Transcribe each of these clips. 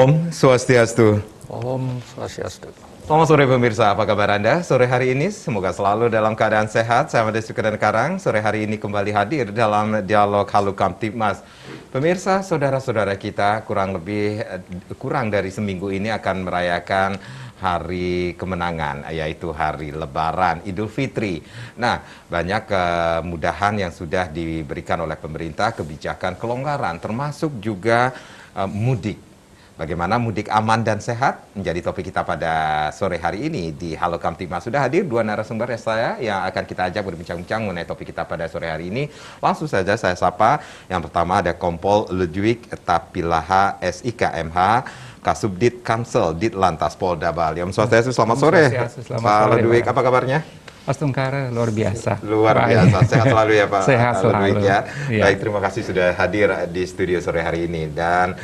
Om Swastiastu. Om Swastiastu. Selamat sore pemirsa, apa kabar Anda? Sore hari ini semoga selalu dalam keadaan sehat. Saya Mades Sukadan Karang, sore hari ini kembali hadir dalam dialog Halo Kamtibmas. Pemirsa, saudara-saudara kita kurang dari seminggu ini akan merayakan hari kemenangan, yaitu hari Lebaran, Idul Fitri. Nah, banyak kemudahan yang sudah diberikan oleh pemerintah, kebijakan kelonggaran, termasuk juga mudik. Bagaimana mudik aman dan sehat menjadi topik kita pada sore hari ini di Halo Kamtibmas. Sudah hadir dua narasumber saya yang akan kita ajak berbincang-bincang mengenai topik kita pada sore hari ini. Langsung saja saya sapa. Yang pertama ada Kompol Ludwig Tapilaha SIK MH, Kasubdit Kamsel Ditlantas Polda Bali. Om Swastiastu, selamat sore. Pak Ludwig, apa kabarnya? Mas Tungkara, luar biasa. Luar biasa, sehat selalu ya Pak. Sehat selalu. Ya. Ya. Baik, terima kasih sudah hadir di studio sore hari ini. Dan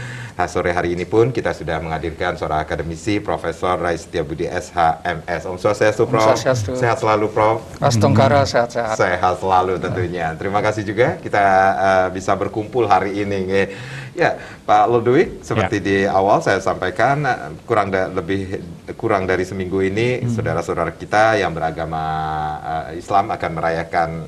sore hari ini pun kita sudah menghadirkan seorang akademisi, Profesor Rais Setiabudi SHMS. Om Swastiastu, Prof. Swastiastu. Sehat selalu, Prof. Mas Tungkara, sehat-sehat. Sehat selalu tentunya. Terima kasih juga kita bisa berkumpul hari ini. Ya, Pak Ludwig, seperti di awal saya sampaikan, kurang dari seminggu ini saudara-saudara kita yang beragama Islam akan merayakan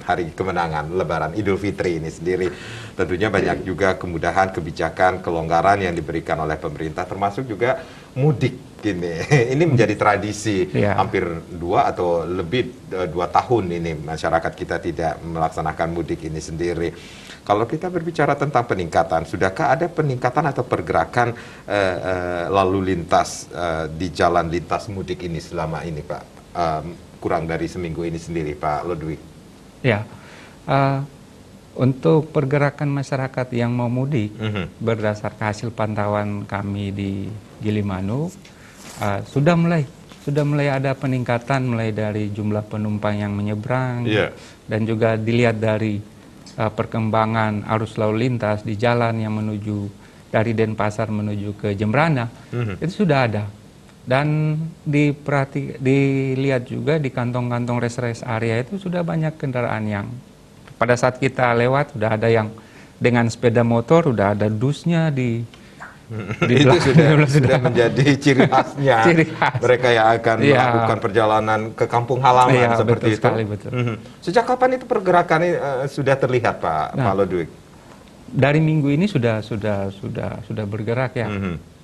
hari kemenangan Lebaran Idul Fitri ini sendiri. Tentunya banyak juga kemudahan, kebijakan, kelonggaran yang diberikan oleh pemerintah, termasuk juga mudik gini. Ini menjadi tradisi hampir 2 atau lebih 2 tahun ini masyarakat kita tidak melaksanakan mudik ini sendiri. Kalau kita berbicara tentang peningkatan, sudahkah ada peningkatan atau pergerakan lalu lintas di jalan lintas mudik ini selama ini, Pak? Kurang dari seminggu ini sendiri, Pak Ludwig. Ya, untuk pergerakan masyarakat yang mau mudik, berdasarkan hasil pantauan kami di Gilimanuk, sudah mulai ada peningkatan mulai dari jumlah penumpang yang menyeberang, dan juga dilihat dari perkembangan arus lalu lintas di jalan yang menuju dari Denpasar menuju ke Jembrana, itu sudah ada. Dan dilihat juga di kantong-kantong rest area itu sudah banyak kendaraan yang pada saat kita lewat sudah ada yang dengan sepeda motor, sudah ada dusnya di itu sudah menjadi ciri khasnya mereka yang akan melakukan perjalanan ke kampung halaman seperti betul sekali, betul. Sejak kapan itu pergerakan ini sudah terlihat, Pak Ludwig? Dari minggu ini sudah bergerak ya,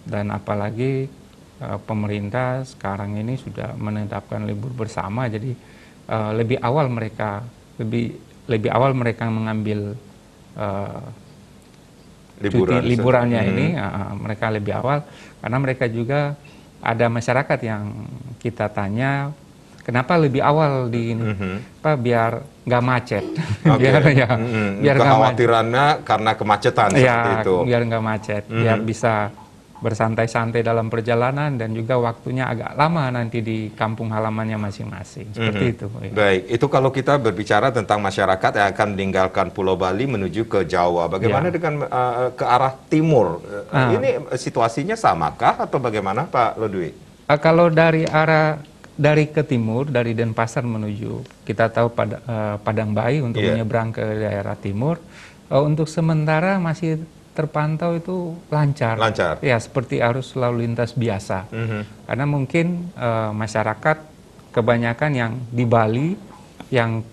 dan apalagi pemerintah sekarang ini sudah menetapkan libur bersama, jadi lebih awal mereka mengambil liburannya ini, mereka lebih awal karena mereka juga ada masyarakat yang kita tanya kenapa lebih awal di ini, biar nggak macet, biar kekhawatirannya karena kemacetan seperti itu, biar nggak macet, biar bisa bersantai-santai dalam perjalanan dan juga waktunya agak lama nanti di kampung halamannya masing-masing, seperti itu. Baik, itu kalau kita berbicara tentang masyarakat yang akan meninggalkan Pulau Bali menuju ke Jawa, bagaimana dengan ke arah timur? Ini situasinya samakah atau bagaimana, Pak Ludwig? Kalau dari ke timur, dari Denpasar menuju, kita tahu Padang Bayi untuk menyeberang ke daerah timur, untuk sementara masih terpantau itu lancar. Ya, seperti arus lalu lintas biasa. Karena mungkin masyarakat kebanyakan yang di Bali, yang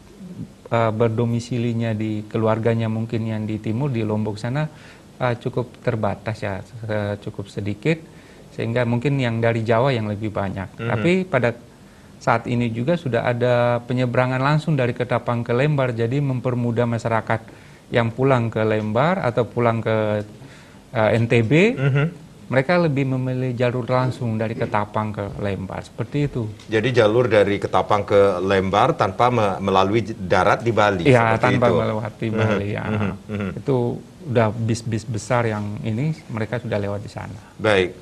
berdomisilinya di keluarganya mungkin yang di timur, di Lombok sana cukup terbatas ya, cukup sedikit, sehingga mungkin yang dari Jawa yang lebih banyak. Tapi pada saat ini juga sudah ada penyeberangan langsung dari Ketapang ke Lembar, jadi mempermudah masyarakat yang pulang ke Lembar atau pulang ke NTB, mereka lebih memilih jalur langsung dari Ketapang ke Lembar, seperti itu. Jadi jalur dari Ketapang ke Lembar tanpa melalui darat di Bali? Iya, tanpa melewati Bali. Itu udah bis-bis besar yang ini, mereka sudah lewat di sana. Baik.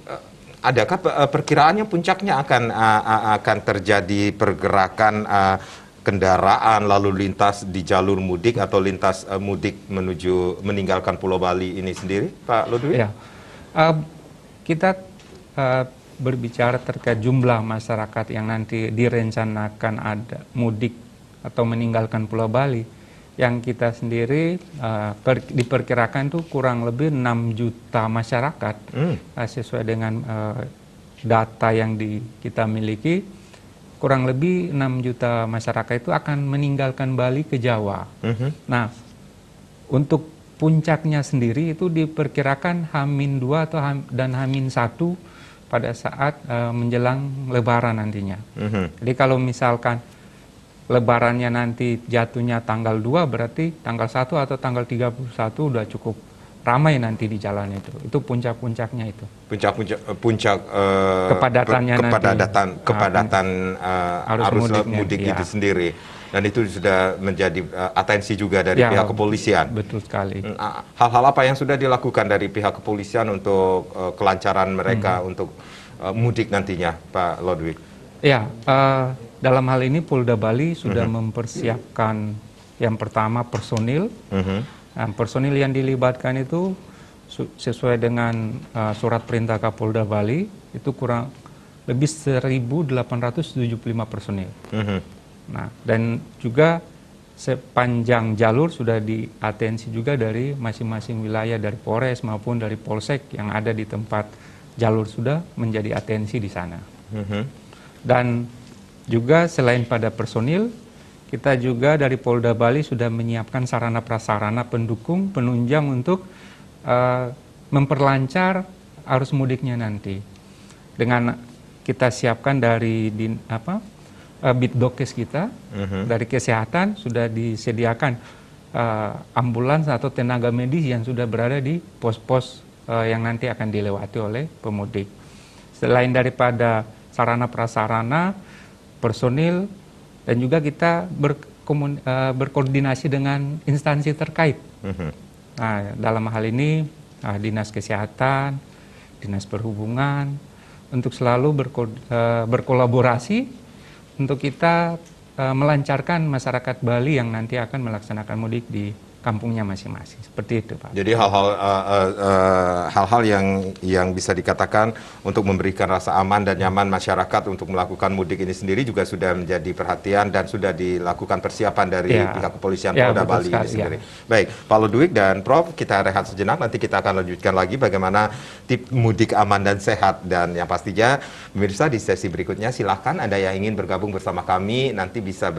Adakah perkiraannya puncaknya akan terjadi pergerakan kendaraan lalu lintas di jalur mudik atau lintas mudik meninggalkan Pulau Bali ini sendiri, Pak Ludwig? Ya, kita berbicara terkait jumlah masyarakat yang nanti direncanakan ada mudik atau meninggalkan Pulau Bali, yang kita sendiri diperkirakan tuh kurang lebih 6 juta masyarakat sesuai dengan data yang kita miliki, kurang lebih 6 juta masyarakat itu akan meninggalkan Bali ke Jawa. Nah, untuk puncaknya sendiri itu diperkirakan H-2 dan H-1 pada saat menjelang Lebaran nantinya. Jadi kalau misalkan Lebarannya nanti jatuhnya tanggal 2, berarti tanggal 1 atau tanggal 31 udah cukup ramai nanti di jalan itu. Itu puncak-puncaknya itu. Puncak Kepadatannya kepadatan arus mudik ya. itu sendiri. Dan itu sudah menjadi atensi juga dari pihak kepolisian. Betul sekali. Hal-hal apa yang sudah dilakukan dari pihak kepolisian untuk kelancaran mereka untuk mudik nantinya, Pak Lodwig? Ya, dalam hal ini Polda Bali sudah mempersiapkan yang pertama personil. Nah, personil yang dilibatkan itu sesuai dengan surat perintah Kapolda Bali itu kurang lebih 1.875 personil. Nah, dan juga sepanjang jalur sudah diatensi juga dari masing-masing wilayah, dari Polres maupun dari Polsek yang ada di tempat jalur sudah menjadi atensi di sana. Dan juga selain pada personil, kita juga dari Polda Bali sudah menyiapkan sarana prasarana pendukung, penunjang untuk memperlancar arus mudiknya nanti. Dengan kita siapkan dari Bitdokes kita, dari kesehatan sudah disediakan ambulans atau tenaga medis yang sudah berada di pos-pos yang nanti akan dilewati oleh pemudik. Selain daripada sarana prasarana, personil, dan juga kita berkoordinasi dengan instansi terkait. Nah, dalam hal ini Dinas Kesehatan, Dinas Perhubungan, untuk selalu berkolaborasi untuk kita melancarkan masyarakat Bali yang nanti akan melaksanakan mudik di kampungnya masing-masing. Seperti itu, Pak. Jadi hal-hal yang bisa dikatakan untuk memberikan rasa aman dan nyaman masyarakat untuk melakukan mudik ini sendiri juga sudah menjadi perhatian dan sudah dilakukan persiapan dari pihak kepolisian Polda Bali ini sendiri. Baik, Pak Lodwig dan Prof, kita rehat sejenak, nanti kita akan lanjutkan lagi bagaimana tip mudik aman dan sehat. Dan yang pastinya, pemirsa, di sesi berikutnya silahkan Anda yang ingin bergabung bersama kami, nanti bisa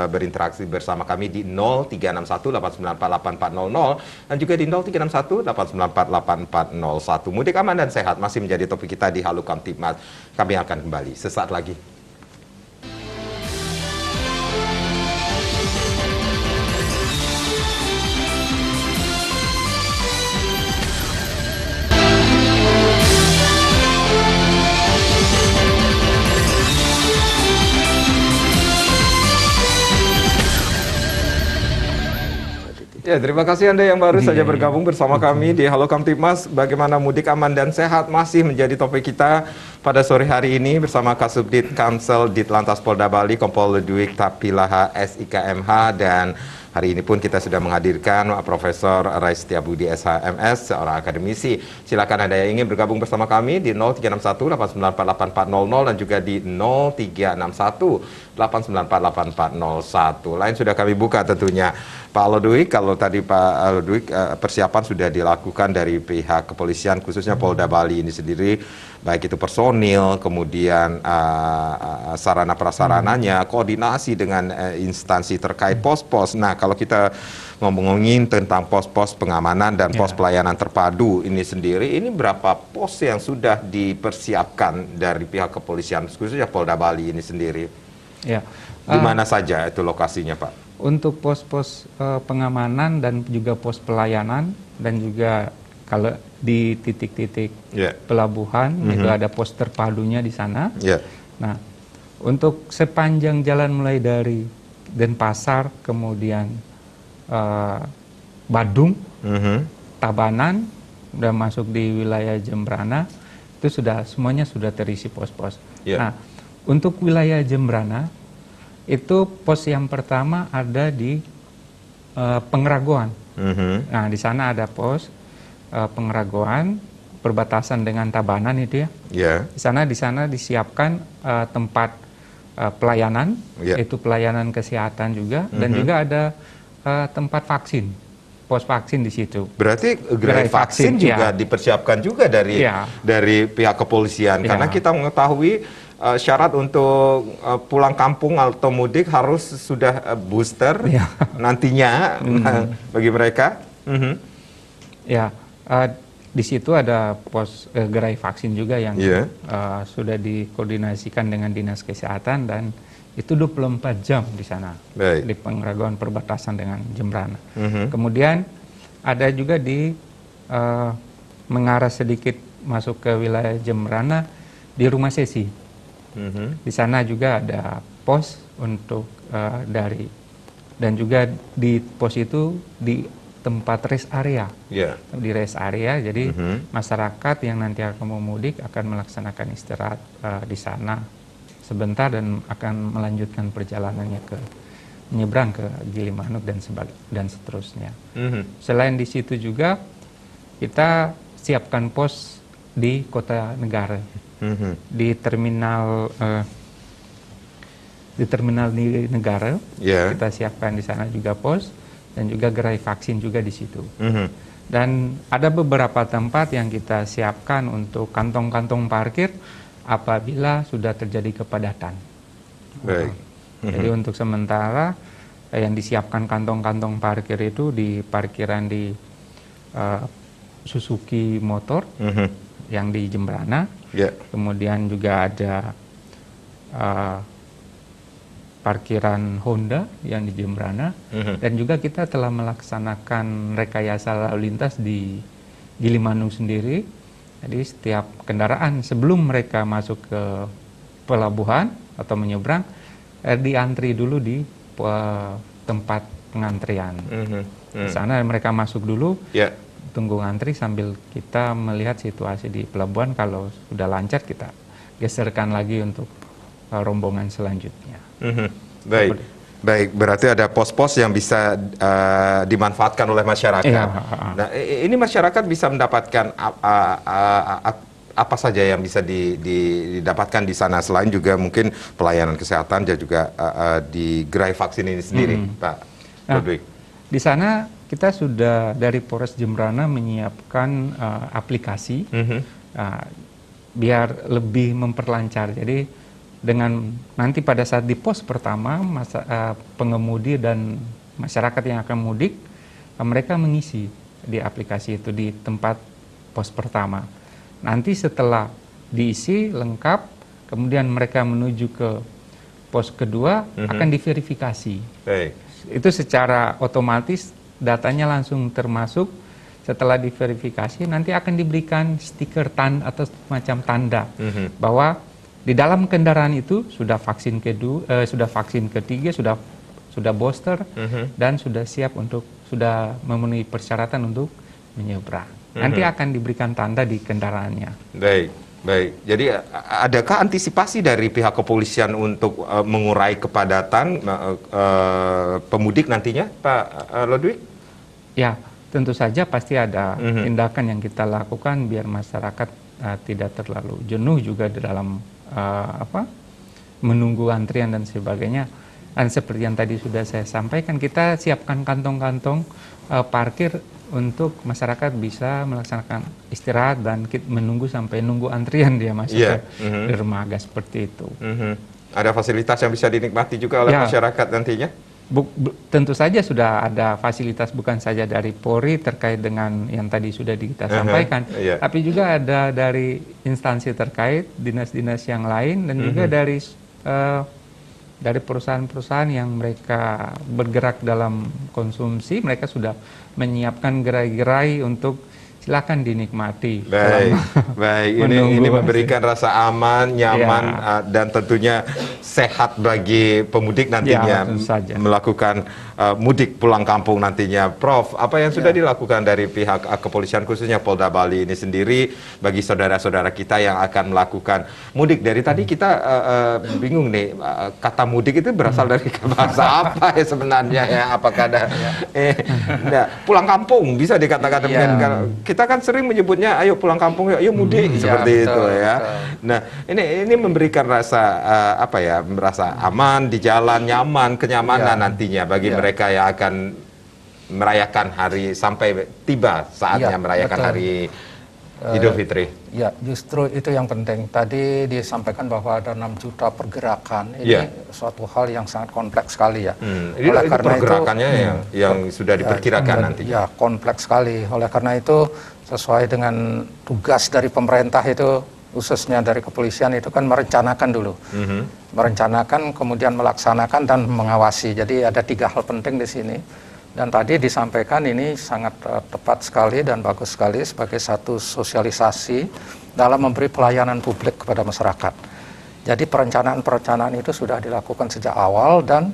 berinteraksi bersama kami di 0361 894-8400 dan juga di 0361-894-8401. Mudik aman dan sehat masih menjadi topik kita di Halo Kamtibmas. Kami akan kembali sesaat lagi. Ya, terima kasih Anda yang baru saja bergabung bersama kami di Halo Kamtibmas. Bagaimana mudik aman dan sehat masih menjadi topik kita pada sore hari ini bersama Kasubdit Kamsel Ditlantas Polda Bali, Kompol Lodwig Tapilaha SIKMH, dan hari ini pun kita sudah menghadirkan Profesor Rai Setiabudi SHMS, seorang akademisi. Silakan Anda yang ingin bergabung bersama kami di 0361-894-8400 dan juga di 0361-894-8401. Lain sudah kami buka tentunya. Pak Lodwig, kalau tadi Pak Lodwig persiapan sudah dilakukan dari pihak kepolisian khususnya Polda Bali ini sendiri, baik itu personil, kemudian sarana prasarananya, koordinasi dengan instansi terkait pos-pos. Nah, kalau kita ngomongin tentang pos-pos pengamanan dan pos pelayanan terpadu ini sendiri, ini berapa pos yang sudah dipersiapkan dari pihak kepolisian khususnya Polda Bali ini sendiri? Ya. Di mana saja itu lokasinya, Pak? Untuk pos-pos pengamanan dan juga pos pelayanan, dan juga kalau di titik-titik pelabuhan itu ada pos terpadunya di sana. Nah, untuk sepanjang jalan mulai dari Denpasar, kemudian Badung, Tabanan, udah masuk di wilayah Jembrana, itu semuanya sudah terisi pos-pos. Nah, untuk wilayah Jembrana itu pos yang pertama ada di Pengragoan. Nah, di sana ada pos Pengragoan perbatasan dengan Tabanan itu ya. Di sana disiapkan tempat pelayanan, yaitu pelayanan kesehatan juga, dan juga ada tempat vaksin, pos vaksin di situ. Berarti gerai vaksin juga dipersiapkan juga dari pihak kepolisian, karena kita mengetahui syarat untuk pulang kampung atau mudik harus sudah booster nantinya bagi mereka. Ya, di situ ada pos gerai vaksin juga yang sudah dikoordinasikan dengan Dinas Kesehatan, dan itu 24 jam di sana. Baik. Di pengraguan perbatasan dengan Jembrana. Kemudian ada juga di mengarah sedikit masuk ke wilayah Jembrana di Rumah Sesi. Di sana juga ada pos untuk dan juga di pos itu di tempat rest area. Di rest area, jadi masyarakat yang nanti akan memudik akan melaksanakan istirahat di sana sebentar dan akan melanjutkan perjalanannya ke menyeberang ke Gilimanuk dan seterusnya. Selain di situ juga kita siapkan pos di Kota Negara, di terminal di Negara. Kita siapkan di sana juga pos dan juga gerai vaksin juga di situ. Dan ada beberapa tempat yang kita siapkan untuk kantong-kantong parkir apabila sudah terjadi kepadatan. Baik. Jadi untuk sementara yang disiapkan kantong-kantong parkir itu di parkiran di Suzuki Motor yang di Jembrana. Kemudian juga ada parkiran Honda yang di Jembrana. Dan juga kita telah melaksanakan rekayasa lalu lintas di Gilimanuk sendiri. Jadi setiap kendaraan sebelum mereka masuk ke pelabuhan atau menyeberang, diantri dulu di tempat pengantrian. Di sana mereka masuk dulu, tunggu ngantri sambil kita melihat situasi di pelabuhan. Kalau sudah lancar, kita geserkan lagi untuk rombongan selanjutnya. Baik, berarti ada pos-pos yang bisa dimanfaatkan oleh masyarakat. Nah, ini masyarakat bisa mendapatkan apa saja yang bisa didapatkan di sana, selain juga mungkin pelayanan kesehatan dan juga di gerai vaksin ini sendiri, Pak Ludwig. Di sana kita sudah dari Polres Jembrana menyiapkan aplikasi biar lebih memperlancar. Jadi dengan nanti pada saat di pos pertama pengemudi dan masyarakat yang akan mudik, mereka mengisi di aplikasi itu di tempat pos pertama. Nanti setelah diisi lengkap, kemudian mereka menuju ke pos kedua akan diverifikasi. Itu secara otomatis datanya langsung termasuk. Setelah diverifikasi nanti akan diberikan stiker atau macam tanda bahwa di dalam kendaraan itu sudah vaksin kedua, sudah vaksin ketiga, sudah booster, dan sudah siap sudah memenuhi persyaratan untuk menyeberang. Nanti akan diberikan tanda di kendaraannya. Baik. Jadi adakah antisipasi dari pihak kepolisian untuk mengurai kepadatan pemudik nantinya, Pak Ludwig? Ya, tentu saja pasti ada tindakan yang kita lakukan biar masyarakat tidak terlalu jenuh juga di dalam menunggu antrian dan sebagainya. Dan seperti yang tadi sudah saya sampaikan, kita siapkan kantong-kantong parkir untuk masyarakat bisa melaksanakan istirahat dan menunggu sampai nunggu antrian dia masuk ke dermaga seperti itu. Ada fasilitas yang bisa dinikmati juga oleh masyarakat nantinya? Tentu saja sudah ada fasilitas bukan saja dari Polri terkait dengan yang tadi sudah kita sampaikan, tapi juga ada dari instansi terkait, dinas-dinas yang lain, dan juga dari perusahaan-perusahaan yang mereka bergerak dalam konsumsi. Mereka sudah menyiapkan gerai-gerai untuk silakan dinikmati. Baik. Ini memberikan rasa aman, nyaman, dan tentunya sehat bagi pemudik nantinya melakukan mudik pulang kampung nantinya. Prof, apa yang sudah dilakukan dari pihak kepolisian khususnya Polda Bali ini sendiri bagi saudara-saudara kita yang akan melakukan mudik? Dari tadi kita bingung nih, kata mudik itu berasal dari bahasa apa ya sebenarnya ya? Apakah ada pulang kampung bisa dikatakan demikian? Kita kan sering menyebutnya ayo pulang kampung, ayo mudik seperti itu ya. Nah, ini memberikan rasa merasa aman di jalan, nyaman, kenyamanan nantinya bagi mereka yang akan merayakan hari sampai tiba saatnya Ya, merayakan betul. hari Idul Fitri. Ya, justru itu yang penting. Tadi disampaikan bahwa ada 6 juta pergerakan. Ini Ya. suatu hal yang sangat kompleks sekali ya. Itu Oleh karena pergerakannya yang sudah ya, diperkirakan nanti. Ya, kompleks sekali. Oleh karena itu, sesuai dengan tugas dari pemerintah itu, khususnya dari kepolisian itu kan merencanakan dulu. Merencanakan, kemudian melaksanakan dan mengawasi. Jadi ada 3 hal penting di sini. Dan tadi disampaikan ini sangat tepat sekali dan bagus sekali sebagai satu sosialisasi dalam memberi pelayanan publik kepada masyarakat. Jadi perencanaan-perencanaan itu sudah dilakukan sejak awal dan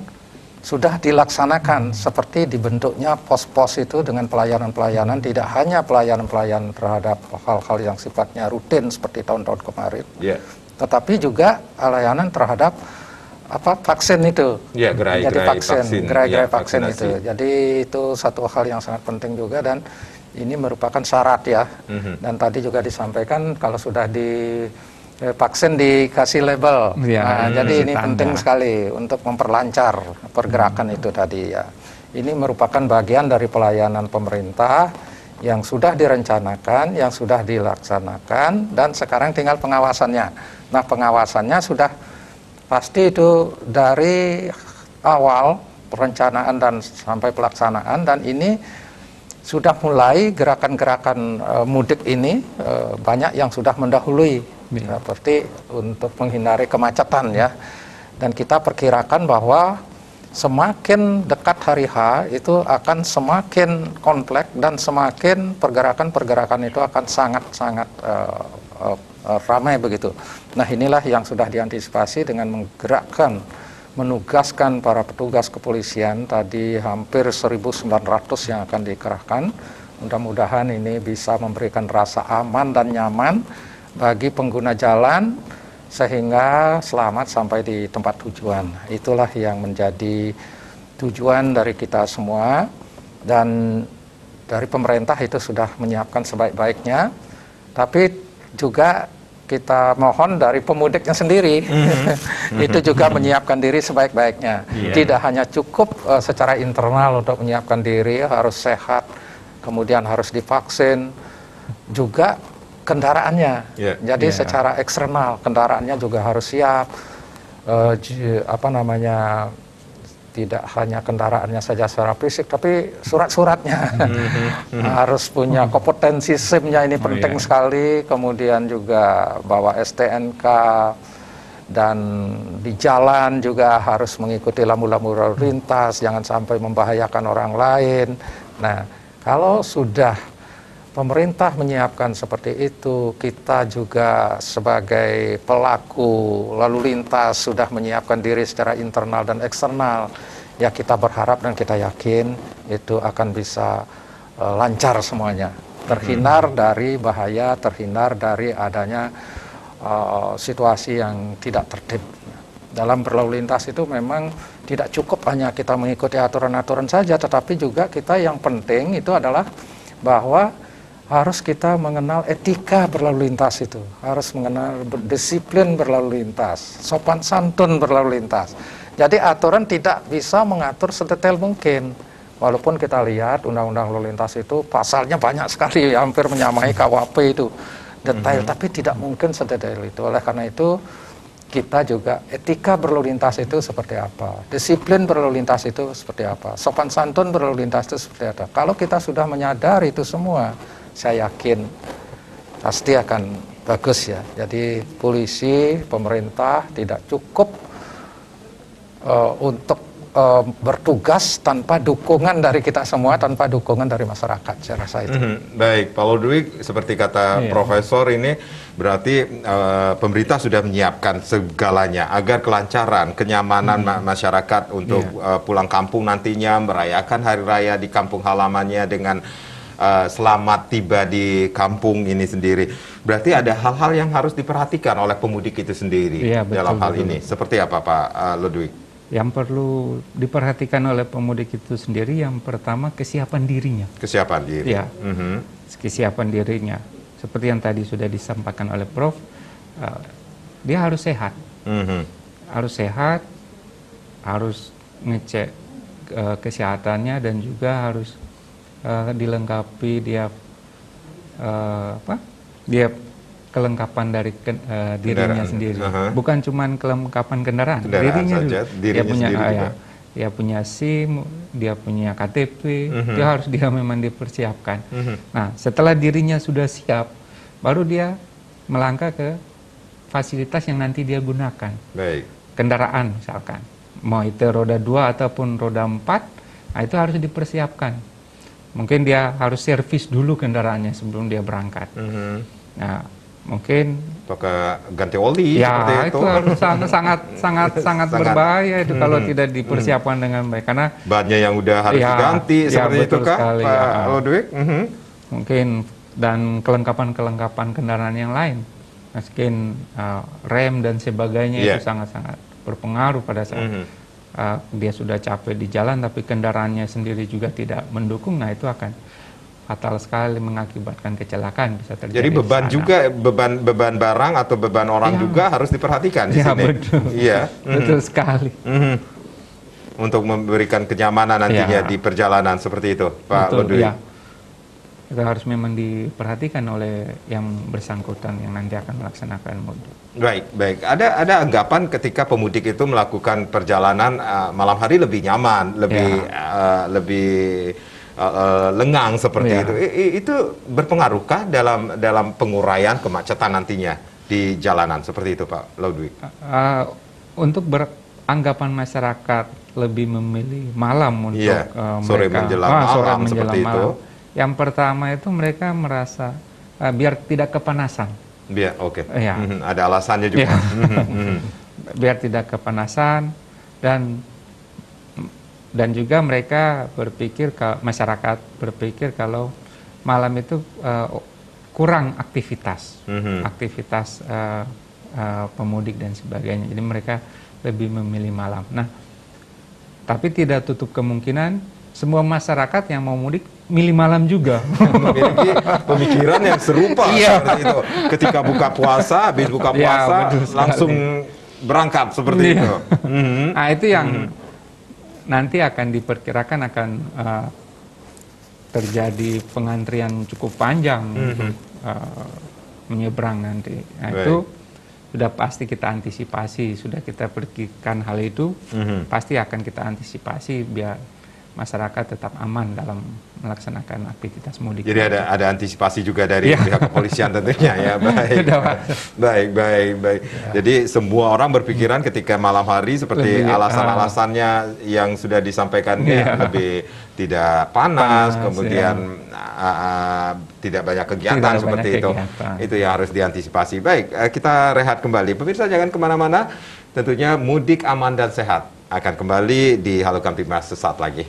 sudah dilaksanakan seperti dibentuknya pos-pos itu dengan pelayanan-pelayanan, tidak hanya pelayanan-pelayanan terhadap hal-hal yang sifatnya rutin seperti tahun-tahun kemarin, tetapi juga pelayanan terhadap vaksin itu. Ya, gerai-gerai vaksin. Gerai-gerai Ya, vaksin vaksinasi. itu. Jadi itu satu hal yang sangat penting juga dan ini merupakan syarat ya. Dan tadi juga disampaikan kalau sudah vaksin dikasih label. Ya, Nah, jadi ini tanda. penting sekali untuk memperlancar pergerakan itu tadi ya. Ini merupakan bagian dari pelayanan pemerintah yang sudah direncanakan, yang sudah dilaksanakan dan sekarang tinggal pengawasannya. Nah, pengawasannya sudah pasti itu dari awal perencanaan dan sampai pelaksanaan dan ini sudah mulai gerakan-gerakan mudik ini banyak yang sudah mendahului seperti untuk menghindari kemacetan ya. Dan kita perkirakan bahwa semakin dekat hari H itu akan semakin kompleks dan semakin pergerakan-pergerakan itu akan sangat-sangat ramai begitu. Nah, inilah yang sudah diantisipasi dengan menugaskan para petugas kepolisian tadi hampir 1.900 yang akan dikerahkan. Mudah-mudahan ini bisa memberikan rasa aman dan nyaman bagi pengguna jalan sehingga selamat sampai di tempat tujuan. Itulah yang menjadi tujuan dari kita semua dan dari pemerintah itu sudah menyiapkan sebaik-baiknya. Tapi juga kita mohon dari pemudiknya sendiri itu juga menyiapkan diri sebaik-baiknya. Tidak hanya cukup secara internal untuk menyiapkan diri, harus sehat, kemudian harus divaksin, juga kendaraannya. Jadi secara eksternal kendaraannya juga harus siap. Tidak hanya kendaraannya saja secara fisik, tapi surat-suratnya harus punya kompetensi SIM-nya ini penting sekali. Kemudian juga bawa STNK dan di jalan juga harus mengikuti lampu-lampu lalu lintas, jangan sampai membahayakan orang lain. Nah, kalau sudah pemerintah menyiapkan seperti itu, kita juga sebagai pelaku lalu lintas sudah menyiapkan diri secara internal dan eksternal. Ya, kita berharap dan kita yakin itu akan bisa lancar semuanya. Terhindar dari bahaya, terhindar dari adanya situasi yang tidak tertib. Dalam berlalu lintas itu memang tidak cukup hanya kita mengikuti aturan-aturan saja, tetapi juga kita yang penting itu adalah bahwa harus kita mengenal etika berlalu lintas itu, harus mengenal disiplin berlalu lintas, sopan santun berlalu lintas. Jadi aturan tidak bisa mengatur sedetail mungkin. Walaupun kita lihat undang-undang lalu lintas itu pasalnya banyak sekali, hampir menyamai KUHP itu detail, tapi tidak mungkin sedetail itu. Oleh karena itu kita juga etika berlalu lintas itu seperti apa, disiplin berlalu lintas itu seperti apa, sopan santun berlalu lintas itu seperti apa. Kalau kita sudah menyadari itu semua, saya yakin pasti akan bagus ya. Jadi polisi, pemerintah tidak cukup untuk bertugas tanpa dukungan dari kita semua, tanpa dukungan dari masyarakat. Saya rasa itu. Baik, Pak Ludwig, seperti kata Profesor ini berarti pemerintah sudah menyiapkan segalanya agar kelancaran, kenyamanan masyarakat untuk pulang kampung nantinya, merayakan hari raya di kampung halamannya dengan selamat tiba di kampung ini sendiri. Berarti ada hal-hal yang harus diperhatikan oleh pemudik itu sendiri dalam hal ini. Seperti apa, Pak Ludwig? Yang perlu diperhatikan oleh pemudik itu sendiri, yang pertama kesiapan dirinya. Kesiapan diri. Ya, kesiapan dirinya. Seperti yang tadi sudah disampaikan oleh Prof, dia harus sehat. Harus sehat, harus ngecek kesehatannya dan juga harus dilengkapi dia dia kelengkapan dari dirinya sendiri. Bukan cuma kelengkapan kendaraan dirinya saja, juga. dirinya Dia punya sendiri juga. dia punya SIM, dia punya KTP, dia harus memang dipersiapkan. Nah, setelah dirinya sudah siap, baru dia melangkah ke fasilitas yang nanti dia gunakan. Baik. Kendaraan misalkan, mau itu roda 2 ataupun roda 4, nah itu harus dipersiapkan. Mungkin dia harus servis dulu kendaraannya sebelum dia berangkat. Nah, mungkin Pakai ganti oli ya seperti itu. itu harus sangat berbahaya itu kalau tidak dipersiapkan dengan baik, karena Bannya yang udah harus Ya, diganti ya, seperti itu betul kah, sekali, Pak ya. Ludwig? mungkin dan kelengkapan kendaraan yang lain, mungkin rem dan sebagainya Iya. itu sangat berpengaruh pada saat dia sudah capek di jalan, tapi kendaraannya sendiri juga tidak mendukung. Nah, itu akan fatal sekali, mengakibatkan kecelakaan bisa terjadi. Jadi beban di sana. juga, beban barang atau beban orang Ya. juga harus diperhatikan di Ya, sini. betul. Iya. Betul sekali. Untuk memberikan kenyamanan nantinya Ya. di perjalanan seperti itu, Pak Betul, Ludwig. ya. Itu harus memang diperhatikan oleh yang bersangkutan yang nanti akan melaksanakan mudik. Baik. Ada anggapan ketika pemudik itu melakukan perjalanan malam hari lebih nyaman, lebih lengang seperti Ya. itu. Itu berpengaruhkah dalam penguraian kemacetan nantinya di jalanan seperti itu, Pak Ludwig? Untuk beranggapan masyarakat lebih memilih malam untuk Iya, sore mereka menjelang sore malam menjelang seperti itu. malam. Yang pertama itu mereka merasa biar tidak kepanasan. Biar oke. Iya. Ada alasannya juga. Iya. Biar tidak kepanasan, dan juga mereka berpikir, masyarakat berpikir kalau malam itu kurang aktivitas pemudik dan sebagainya. Jadi mereka lebih memilih malam. Nah, tapi tidak tutup kemungkinan semua masyarakat yang mau mudik milih malam juga. Memiliki pemikiran yang serupa seperti itu. Ketika buka puasa, habis buka Ya, puasa betul sekali. langsung berangkat seperti Iya. itu. Nah, itu yang nanti akan diperkirakan akan terjadi pengantrian cukup panjang untuk menyeberang nanti. Nah, Baik. itu sudah pasti kita antisipasi, sudah kita perkirakan hal itu, pasti akan kita antisipasi biar masyarakat tetap aman dalam melaksanakan aktivitas mudik. Jadi ada antisipasi juga dari Iya. pihak kepolisian tentunya ya. Baik. Sudah, Pak. Baik. Jadi semua orang berpikiran ketika malam hari seperti Lebih, alasan-alasannya yang sudah disampaikan ya, Iya. lebih tidak panas, Panas, kemudian tidak banyak kegiatan Tidak seperti banyak itu. kegiatan. Itu yang harus diantisipasi. Baik, kita rehat kembali. Pemirsa jangan kemana-mana. Tentunya mudik aman dan sehat akan kembali di Halo Kamtibmas sesaat lagi.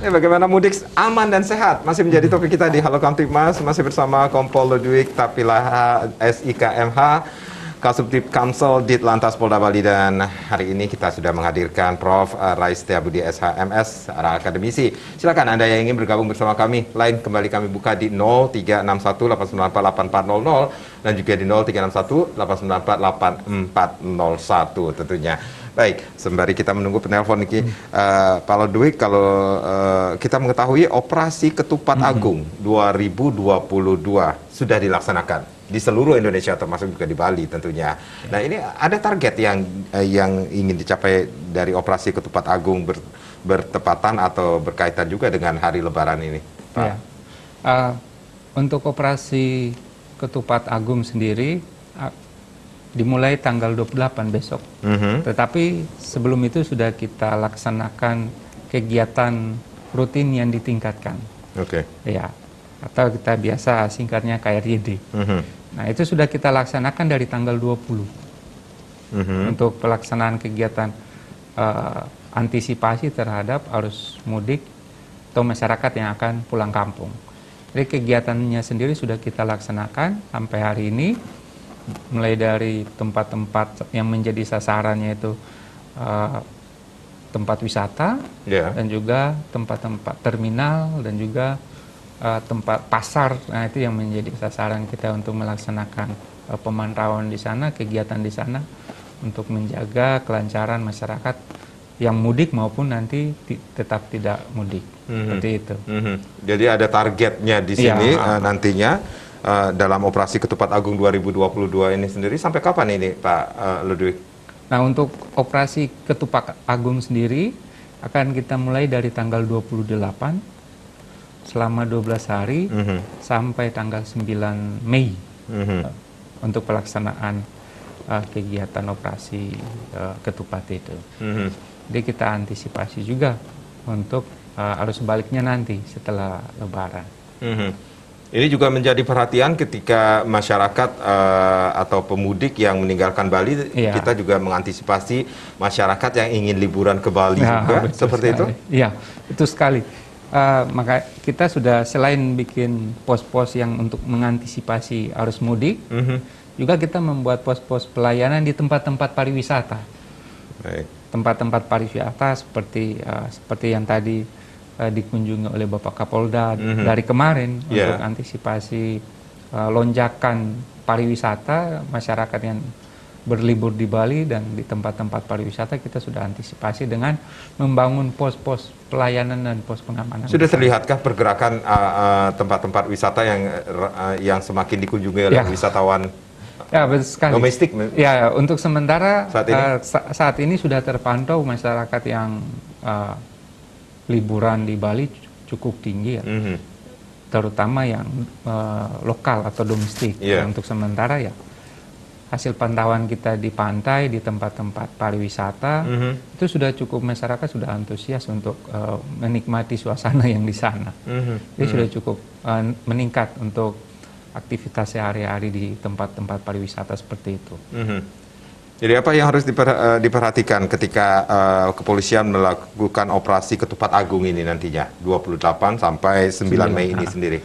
Bagaimana mudik aman dan sehat masih menjadi topik kita di Halo Kamtibmas, masih bersama Kompol Ludwig Tapilaha SIKMH, Kasubdit Kamsel Ditlantas Polda Bali, dan hari ini kita sudah menghadirkan Prof. Rais Setiabudi SHMS, seorang akademisi. Silakan Anda yang ingin bergabung bersama kami. Line kembali kami buka di 0361894800 dan juga di 0361894801 tentunya. Baik, sembari kita menunggu penelpon ini, Pak Ludwig, kalau kita mengetahui operasi Ketupat Agung 2022 sudah dilaksanakan di seluruh Indonesia, termasuk juga di Bali tentunya. Nah, ini ada target yang ingin dicapai dari operasi Ketupat Agung bertepatan atau berkaitan juga dengan hari Lebaran ini, Pak? Ya. Untuk operasi Ketupat Agung sendiri dimulai tanggal 28 besok. Tetapi sebelum itu sudah kita laksanakan kegiatan rutin yang ditingkatkan. Oke. Ya. Atau kita biasa singkatnya KRYD. Nah, itu sudah kita laksanakan dari tanggal 20. Untuk pelaksanaan kegiatan antisipasi terhadap arus mudik atau masyarakat yang akan pulang kampung. Jadi kegiatannya sendiri sudah kita laksanakan sampai hari ini. mulai dari tempat-tempat yang menjadi sasarannya itu tempat wisata, dan juga tempat-tempat terminal, dan juga tempat pasar. Nah, itu yang menjadi sasaran kita untuk melaksanakan pemantauan di sana, kegiatan di sana, untuk menjaga kelancaran masyarakat yang mudik maupun nanti tetap tidak mudik. Seperti itu. Jadi ada targetnya di sini nantinya dalam operasi Ketupat Agung 2022 ini sendiri. Sampai kapan ini Pak Ludwig? Nah, untuk operasi Ketupat Agung sendiri akan kita mulai dari tanggal 28 selama 12 hari sampai tanggal 9 Mei untuk pelaksanaan kegiatan operasi ketupat itu. Jadi kita antisipasi juga untuk arus baliknya nanti setelah Lebaran. Ini juga menjadi perhatian ketika masyarakat atau pemudik yang meninggalkan Bali, kita juga mengantisipasi masyarakat yang ingin liburan ke Bali juga, seperti itu? Iya, betul sekali. Maka kita sudah selain bikin pos-pos yang untuk mengantisipasi arus mudik, juga kita membuat pos-pos pelayanan di tempat-tempat pariwisata. Tempat-tempat pariwisata seperti yang tadi dikunjungi oleh Bapak Kapolda dari kemarin untuk antisipasi lonjakan pariwisata masyarakat yang berlibur di Bali, dan di tempat-tempat pariwisata kita sudah antisipasi dengan membangun pos-pos pelayanan dan pos pengamanan. Sudah terlihatkah pergerakan tempat-tempat wisata yang semakin dikunjungi oleh wisatawan domestik? Ya, untuk sementara saat ini sudah terpantau masyarakat yang liburan di Bali cukup tinggi ya, terutama yang lokal atau domestik. Untuk sementara ya, hasil pantauan kita di pantai, di tempat-tempat pariwisata, itu sudah cukup, masyarakat sudah antusias untuk menikmati suasana yang di sana. Jadi sudah cukup meningkat untuk aktivitas sehari-hari di tempat-tempat pariwisata seperti itu. Jadi apa yang harus diperhatikan ketika kepolisian melakukan operasi Ketupat Agung ini nantinya 28 sampai 9 Mei ini sendiri?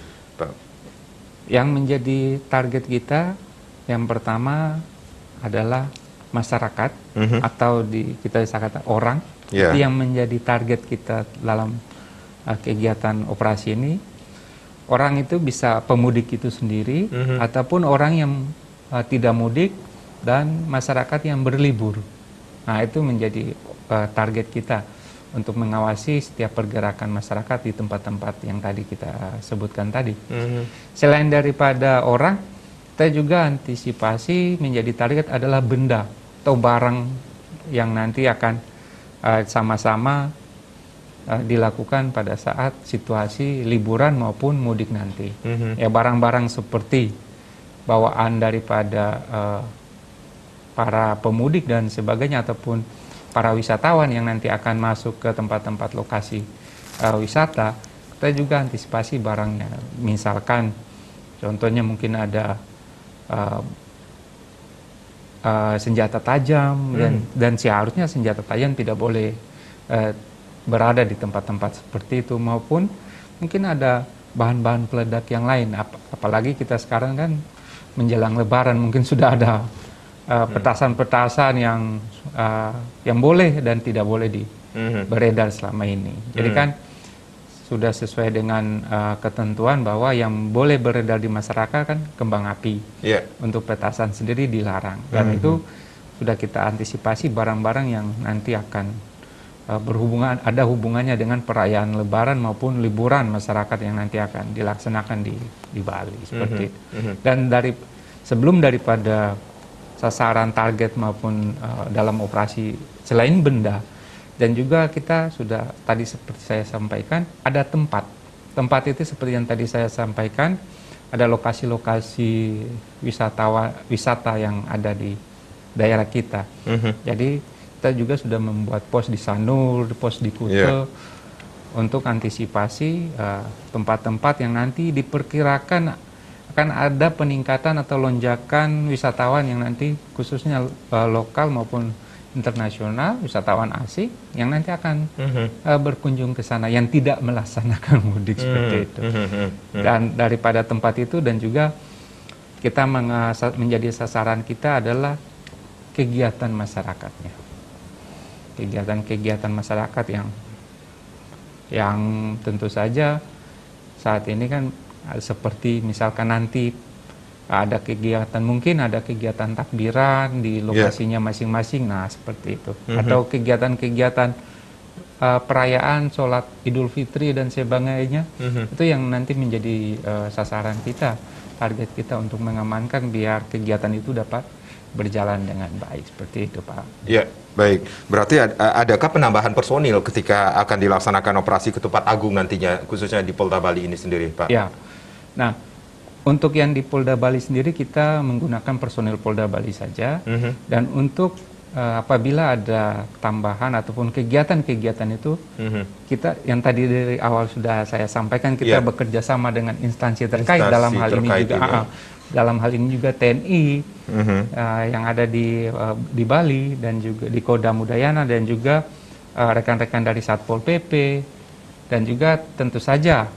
Yang menjadi target kita yang pertama adalah masyarakat, atau kita bisa kata orang, itu yang menjadi target kita dalam kegiatan operasi ini. Orang itu bisa pemudik itu sendiri, ataupun orang yang tidak mudik, dan masyarakat yang berlibur. Nah, itu menjadi target kita untuk mengawasi setiap pergerakan masyarakat di tempat-tempat yang tadi kita sebutkan tadi. Selain daripada orang, kita juga antisipasi menjadi target adalah benda atau barang yang nanti akan sama-sama dilakukan pada saat situasi liburan maupun mudik nanti. Ya, barang-barang seperti bawaan daripada para pemudik dan sebagainya, ataupun para wisatawan yang nanti akan masuk ke tempat-tempat lokasi wisata, kita juga antisipasi barangnya. Misalkan contohnya mungkin ada senjata tajam, dan seharusnya senjata tajam tidak boleh berada di tempat-tempat seperti itu, maupun mungkin ada bahan-bahan peledak yang lain. Apalagi kita sekarang kan menjelang Lebaran, mungkin sudah ada petasan-petasan yang boleh dan tidak boleh beredar selama ini. Jadi kan sudah sesuai dengan ketentuan bahwa yang boleh beredar di masyarakat kan kembang api. Untuk petasan sendiri dilarang. Dan itu sudah kita antisipasi barang-barang yang nanti akan ada hubungannya dengan perayaan Lebaran maupun liburan masyarakat yang nanti akan dilaksanakan di Bali seperti itu. Dan sebelum daripada sasaran target maupun dalam operasi, selain benda, dan juga kita sudah tadi seperti saya sampaikan, ada tempat itu seperti yang tadi saya sampaikan, ada lokasi-lokasi wisata yang ada di daerah kita. Jadi kita juga sudah membuat pos di Sanur, pos di Kuta, untuk antisipasi tempat-tempat yang nanti diperkirakan akan ada peningkatan atau lonjakan wisatawan yang nanti khususnya lokal maupun internasional, wisatawan asing yang nanti akan berkunjung ke sana yang tidak melaksanakan mudik seperti itu. Dan daripada tempat itu, dan juga kita menjadi sasaran kita adalah kegiatan masyarakatnya, kegiatan masyarakat yang tentu saja saat ini kan seperti misalkan nanti ada kegiatan, mungkin ada kegiatan takbiran di lokasinya masing-masing, nah seperti itu, atau kegiatan-kegiatan perayaan sholat Idul Fitri dan sebagainya, itu yang nanti menjadi sasaran kita, target kita untuk mengamankan biar kegiatan itu dapat berjalan dengan baik, seperti itu Pak. Ya, baik. Berarti adakah penambahan personil ketika akan dilaksanakan operasi Ketupat Agung nantinya, khususnya di Polda Bali ini sendiri, Pak? Ya, nah untuk yang di Polda Bali sendiri kita menggunakan personil Polda Bali saja, dan untuk apabila ada tambahan ataupun kegiatan-kegiatan itu, kita yang tadi dari awal sudah saya sampaikan, kita bekerja sama dengan instansi terkait dalam hal ini juga. Dalam hal ini juga TNI yang ada di Bali dan juga di Kodam Udayana dan juga rekan-rekan dari Satpol PP dan juga tentu saja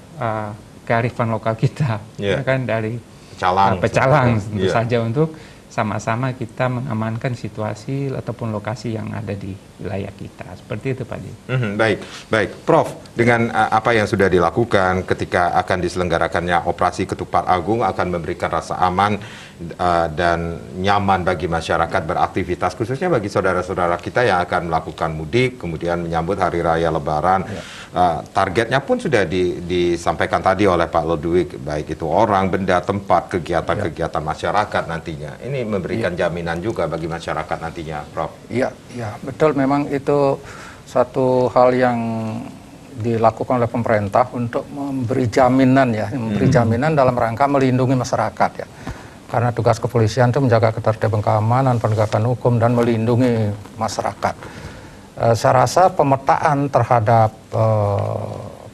kearifan lokal kita, kan dari Pecalang tentu saja untuk sama-sama kita mengamankan situasi ataupun lokasi yang ada di wilayah kita. Seperti itu Pak Di. Baik. Prof, dengan apa yang sudah dilakukan ketika akan diselenggarakannya operasi Ketupat Agung akan memberikan rasa aman dan nyaman bagi masyarakat beraktivitas, khususnya bagi saudara-saudara kita yang akan melakukan mudik, kemudian menyambut Hari Raya Lebaran. Targetnya pun sudah disampaikan tadi oleh Pak Ludwig, baik itu orang, benda, tempat, kegiatan-kegiatan masyarakat nantinya. Ini memberikan jaminan juga bagi masyarakat nantinya, Prof. Iya, betul. Memang itu satu hal yang dilakukan oleh pemerintah untuk memberi jaminan memberi jaminan dalam rangka melindungi masyarakat ya. Karena tugas kepolisian itu menjaga ketertiban keamanan, penegakan hukum dan melindungi masyarakat. Saya rasa pemetaan terhadap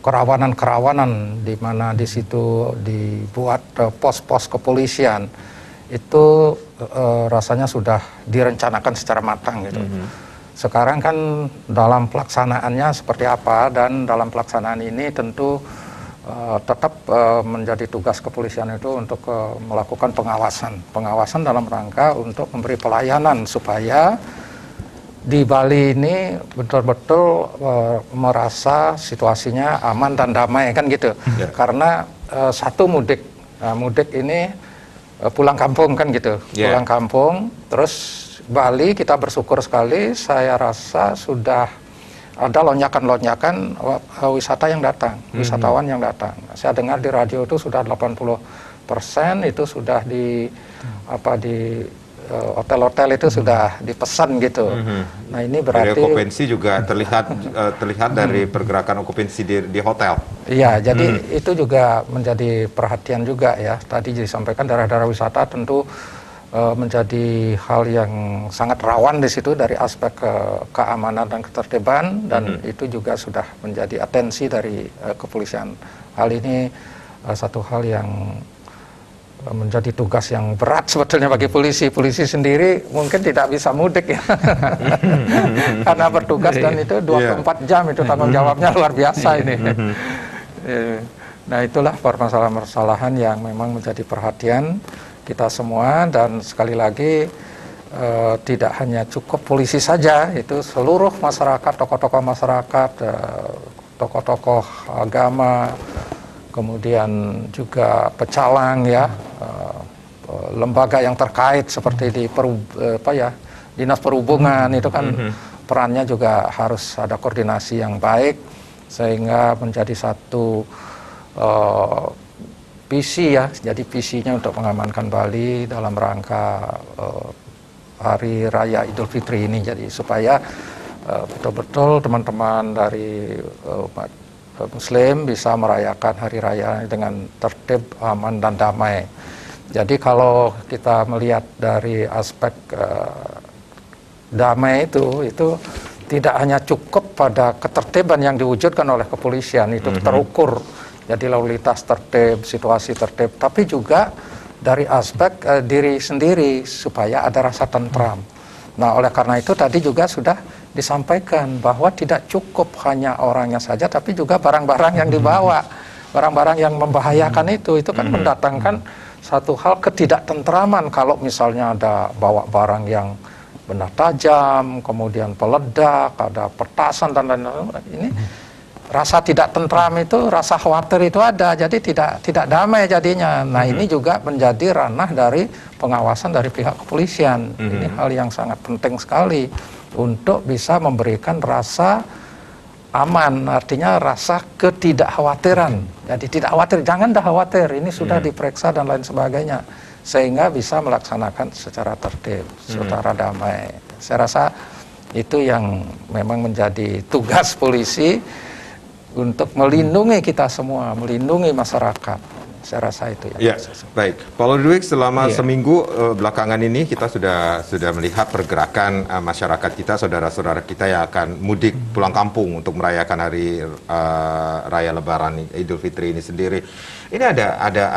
kerawanan-kerawanan di mana di situ dibuat pos-pos kepolisian itu rasanya sudah direncanakan secara matang gitu. Sekarang kan dalam pelaksanaannya seperti apa, dan dalam pelaksanaan ini tentu tetap menjadi tugas kepolisian itu untuk melakukan pengawasan dalam rangka untuk memberi pelayanan supaya di Bali ini betul-betul merasa situasinya aman dan damai kan gitu. Karena satu mudik ini pulang kampung kan gitu, pulang kampung. Terus Bali kita bersyukur sekali, saya rasa sudah ada lonjakan wisata yang datang, wisatawan yang datang. Saya dengar di radio itu sudah 80% itu sudah di hotel-hotel itu sudah dipesan gitu. Nah ini berarti dari okupansi juga terlihat dari pergerakan okupansi di hotel. Iya, jadi itu juga menjadi perhatian juga ya. Tadi disampaikan daerah-daerah wisata tentu menjadi hal yang sangat rawan di situ dari aspek keamanan dan ketertiban, dan itu juga sudah menjadi atensi dari kepolisian. Hal ini satu hal yang menjadi tugas yang berat sebetulnya bagi polisi. Polisi sendiri mungkin tidak bisa mudik ya. Karena bertugas dan itu 24 jam itu tanggung jawabnya luar biasa ini. Nah, itulah permasalahan-permasalahan yang memang menjadi perhatian kita semua, dan sekali lagi tidak hanya cukup polisi saja, itu seluruh masyarakat, tokoh-tokoh masyarakat, tokoh-tokoh agama, kemudian juga pecalang ya, lembaga yang terkait seperti di Dinas Perhubungan itu kan perannya juga harus ada koordinasi yang baik sehingga menjadi satu visi ya. Jadi visinya untuk mengamankan Bali dalam rangka Hari Raya Idul Fitri ini, jadi supaya betul-betul teman-teman dari umat Muslim bisa merayakan hari raya dengan tertib, aman dan damai. Jadi kalau kita melihat dari aspek damai itu tidak hanya cukup pada ketertiban yang diwujudkan oleh kepolisian, itu terukur. Jadi lalu lintas tertib, situasi tertib, tapi juga dari aspek diri sendiri supaya ada rasa tentram. Nah, oleh karena itu tadi juga sudah disampaikan bahwa tidak cukup hanya orangnya saja, tapi juga barang-barang yang dibawa. barang-barang yang membahayakan itu kan mendatangkan satu hal ketidaktentraman kalau misalnya ada bawa barang yang benda tajam, kemudian peledak, ada petasan dan lain-lain. Ini rasa tidak tentram itu, rasa khawatir itu ada, jadi tidak damai jadinya. Nah ini juga menjadi ranah dari pengawasan dari pihak kepolisian. Ini hal yang sangat penting sekali untuk bisa memberikan rasa aman, artinya rasa ketidakkhawatiran. Jadi tidak khawatir, jangan dah khawatir, ini sudah diperiksa dan lain sebagainya, sehingga bisa melaksanakan secara tertib, secara damai. Saya rasa itu yang memang menjadi tugas polisi untuk melindungi kita semua, melindungi masyarakat. Saya rasa itu ya. Baik, Pak Ludwig, selama seminggu belakangan ini kita sudah melihat pergerakan masyarakat kita, saudara-saudara kita yang akan mudik pulang kampung untuk merayakan hari Raya Lebaran Idul Fitri ini sendiri. Ini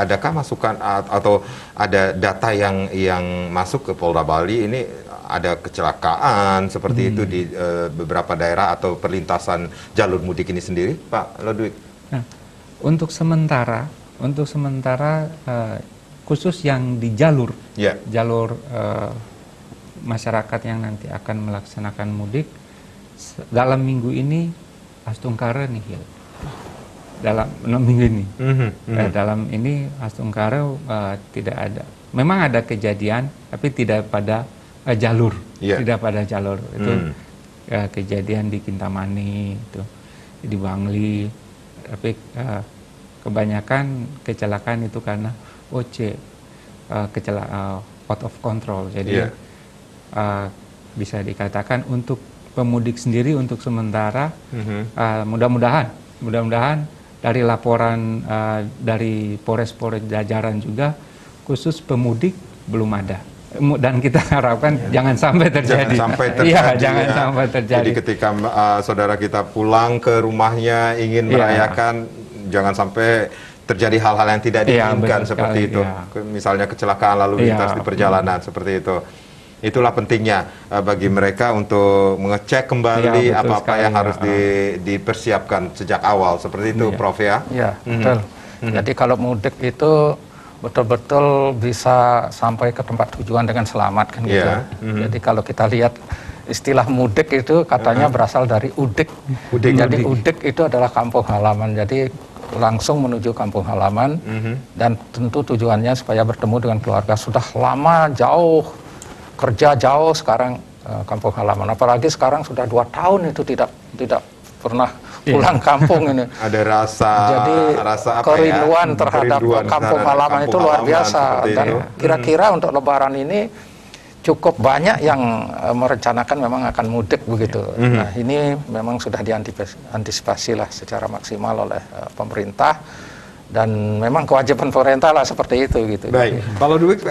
adakah masukan atau ada data yang masuk ke Polda Bali ini? Ada kecelakaan seperti itu di beberapa daerah atau perlintasan jalur mudik ini sendiri, Pak Ludwig? Nah, untuk sementara khusus yang di jalur masyarakat yang nanti akan melaksanakan mudik dalam minggu ini Astungkara nihil. Dalam minggu ini, dalam ini Astungkara tidak ada. Memang ada kejadian, tapi tidak pada jalur, tidak pada jalur. Itu kejadian di Kintamani, itu di Bangli, tapi kebanyakan kecelakaan itu karena OC, kecelakaan out of control. Jadi bisa dikatakan untuk pemudik sendiri untuk sementara mudah-mudahan dari laporan dari Polres-Polres jajaran juga khusus pemudik belum ada. Dan kita harapkan jangan sampai terjadi. Jangan sampai terjadi. Jadi ketika saudara kita pulang ke rumahnya ingin merayakan, jangan sampai terjadi hal-hal yang tidak diinginkan seperti itu. Misalnya kecelakaan lalu lintas di perjalanan seperti itu. Itulah pentingnya bagi mereka untuk mengecek kembali apa-apa yang harus dipersiapkan sejak awal. Seperti itu, Prof. ya? Iya, betul. Jadi kalau mudik itu betul-betul bisa sampai ke tempat tujuan dengan selamat kan gitu. Jadi kalau kita lihat istilah mudik itu katanya berasal dari udik. Jadi udik itu adalah kampung halaman. Jadi langsung menuju kampung halaman dan tentu tujuannya supaya bertemu dengan keluarga. Sudah lama jauh kerja jauh, sekarang kampung halaman. Apalagi sekarang sudah 2 tahun itu tidak pernah pulang kampung ini. Ada rasa kerinduan terhadap kampung halaman itu luar biasa. Dan kira-kira untuk Lebaran ini cukup banyak yang merencanakan memang akan mudik begitu. Nah ini memang sudah diantisipasi lah secara maksimal oleh pemerintah. Dan memang kewajiban pemerintah lah seperti itu gitu. Baik, kalau Ludwig,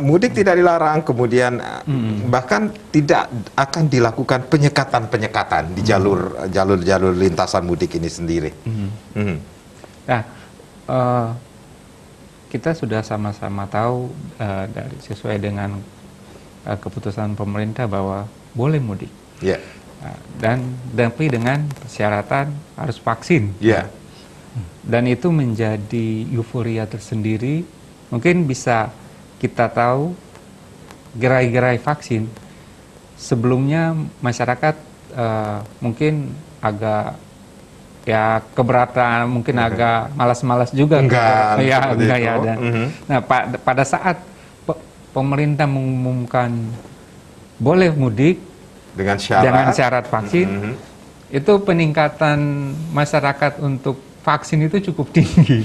mudik tidak dilarang, kemudian bahkan tidak akan dilakukan penyekatan di jalur lintasan mudik ini sendiri. Nah, kita sudah sama-sama tahu sesuai dengan keputusan pemerintah bahwa boleh mudik. Dan tapi dengan persyaratan harus vaksin. Dan itu menjadi euforia tersendiri. Mungkin bisa kita tahu gerai-gerai vaksin sebelumnya masyarakat mungkin agak keberatan, mungkin agak malas-malas juga. Enggak ya. Nah pada saat pemerintah mengumumkan boleh mudik dengan syarat vaksin, itu peningkatan masyarakat untuk vaksin itu cukup tinggi.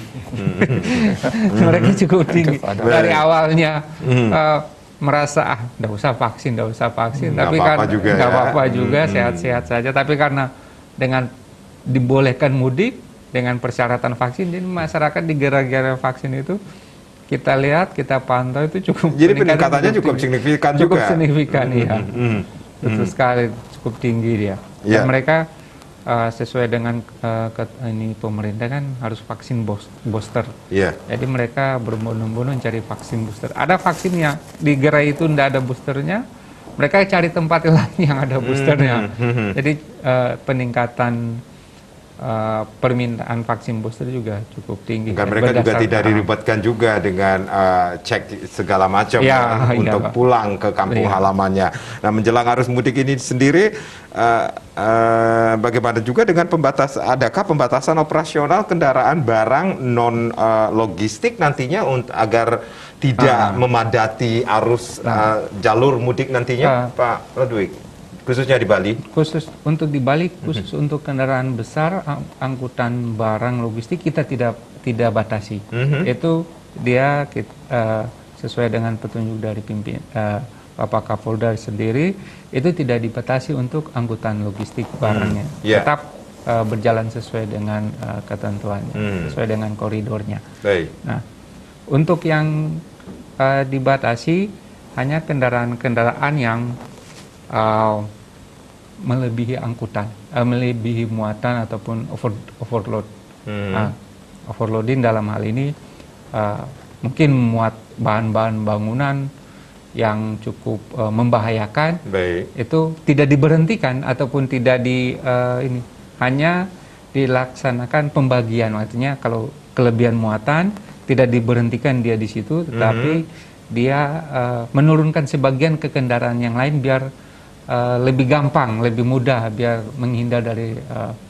Mereka cukup tinggi. Dari awalnya merasa nggak usah vaksin, tapi karena nggak apa-apa juga, sehat-sehat saja. Tapi karena dengan dibolehkan mudik dengan persyaratan vaksin, jadi masyarakat di gerai-gerai vaksin itu kita lihat, kita pantau itu cukup. Jadi peningkatannya cukup signifikan juga. Cukup signifikan, iya. Betul sekali, cukup tinggi dia. Dan mereka sesuai dengan ini pemerintah kan harus vaksin booster. Jadi mereka berbondong-bondong cari vaksin booster. Ada vaksinnya di gerai itu tidak ada boosternya, mereka cari tempat lain yang ada boosternya. Jadi peningkatan permintaan vaksin booster juga cukup tinggi. Dan mereka juga tidak diribetkan juga dengan cek segala macam untuk pulang ke kampung halamannya. Nah, menjelang arus mudik ini sendiri, bagaimana juga dengan adakah pembatasan operasional kendaraan barang non logistik nantinya agar tidak memadati arus jalur mudik nantinya, Pak Ludwig? Khususnya di Bali? Khusus untuk di Bali, khusus untuk kendaraan besar, angkutan barang logistik kita tidak batasi. Itu dia sesuai dengan petunjuk dari Bapak Kapolda sendiri, itu tidak dibatasi untuk angkutan logistik barangnya. Tetap berjalan sesuai dengan ketentuannya, sesuai dengan koridornya. Nah, untuk yang dibatasi hanya kendaraan-kendaraan yang melebihi angkutan, melebihi muatan ataupun overload. Overloading dalam hal ini mungkin muat bahan-bahan bangunan yang cukup membahayakan. Itu tidak diberhentikan ataupun tidak hanya dilaksanakan pembagian. Artinya kalau kelebihan muatan tidak diberhentikan dia di situ, tetapi dia menurunkan sebagian ke kendaraan yang lain biar lebih gampang, lebih mudah, biar menghindar dari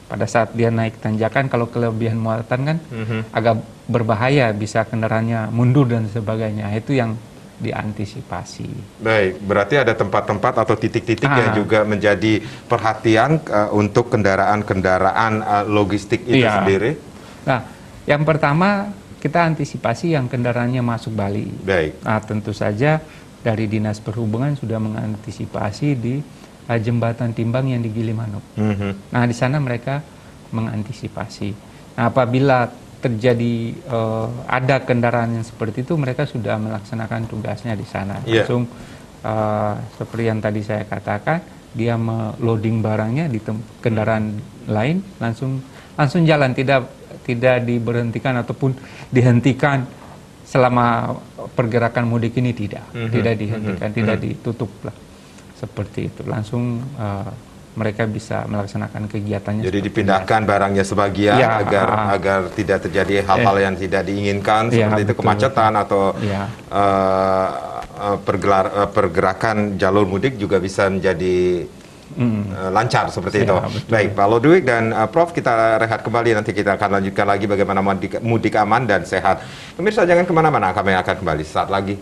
pada saat dia naik tanjakan, kalau kelebihan muatan kan agak berbahaya, bisa kendaraannya mundur dan sebagainya. Itu yang diantisipasi. Baik, berarti ada tempat-tempat atau titik-titik yang juga menjadi perhatian untuk kendaraan-kendaraan logistik itu sendiri? Nah, yang pertama kita antisipasi yang kendaraannya masuk Bali. Nah, tentu saja dari Dinas Perhubungan sudah mengantisipasi di jembatan timbang yang di Gilimanuk. Nah, di sana mereka mengantisipasi. Nah, apabila terjadi ada kendaraan yang seperti itu, mereka sudah melaksanakan tugasnya di sana. Langsung seperti yang tadi saya katakan, dia meloading barangnya di kendaraan lain, langsung jalan, tidak diberhentikan ataupun dihentikan selama pergerakan mudik ini, tidak dihentikan, tidak ditutup lah, seperti itu. Langsung mereka bisa melaksanakan kegiatannya. Jadi dipindahkan barangnya sebagian agar tidak terjadi hal-hal yang tidak diinginkan, seperti itu, kemacetan atau pergerakan jalur mudik juga bisa menjadi lancar seperti itu. Baik, Pak Ludwig dan Prof, kita rehat kembali, nanti kita akan lanjutkan lagi bagaimana mudik aman dan sehat. Pemirsa jangan kemana-mana, kami akan kembali saat lagi.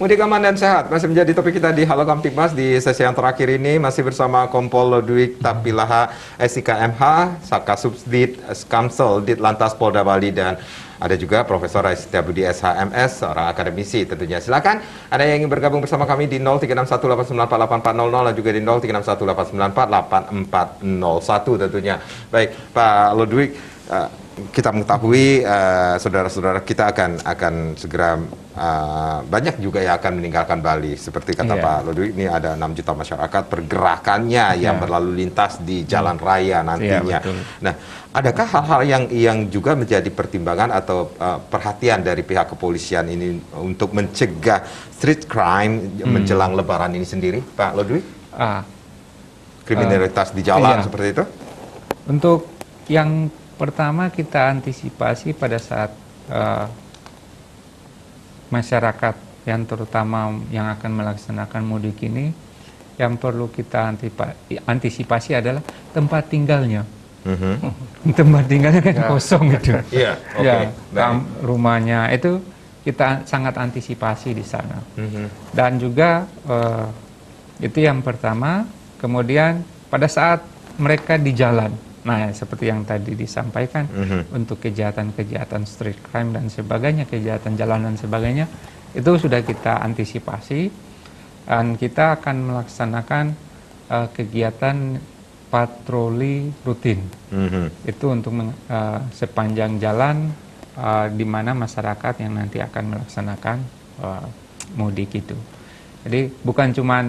Mudik aman dan sehat masih menjadi topik kita di Halo Kamtibmas. Di sesi yang terakhir ini masih bersama Kompol Ludwig Tapilaha, SIKMH, Sakasubdit Skamsel, Ditlantas Polda Bali, dan ada juga Profesor Aisyah Budi SHMS, seorang akademisi tentunya. Silakan Anda yang ingin bergabung bersama kami di 0361894840 dan juga di 0361898401 tentunya. Baik, Pak Ludwig, kita mengetahui saudara-saudara kita akan segera banyak juga yang akan meninggalkan Bali. Seperti kata Pak Ludwig, ini ada 6 juta masyarakat pergerakannya yang berlalu lintas di jalan raya nantinya. Nah, adakah hal-hal yang juga menjadi pertimbangan atau perhatian dari pihak kepolisian ini untuk mencegah street crime menjelang Lebaran ini sendiri, Pak Ludwig? Kriminalitas di jalan seperti itu? Untuk yang pertama, kita antisipasi pada saat masyarakat yang terutama yang akan melaksanakan mudik ini, yang perlu kita antisipasi adalah tempat tinggalnya. Tempat tinggalnya kan kosong itu. Rumahnya itu kita sangat antisipasi di sana. Dan juga itu yang pertama. Kemudian pada saat mereka di jalan, nah seperti yang tadi disampaikan, untuk kejahatan-kejahatan street crime dan sebagainya, kejahatan jalanan dan sebagainya, itu sudah kita antisipasi, dan kita akan melaksanakan kegiatan patroli rutin. Itu untuk sepanjang jalan di mana masyarakat yang nanti akan melaksanakan mudik itu. Jadi bukan cuman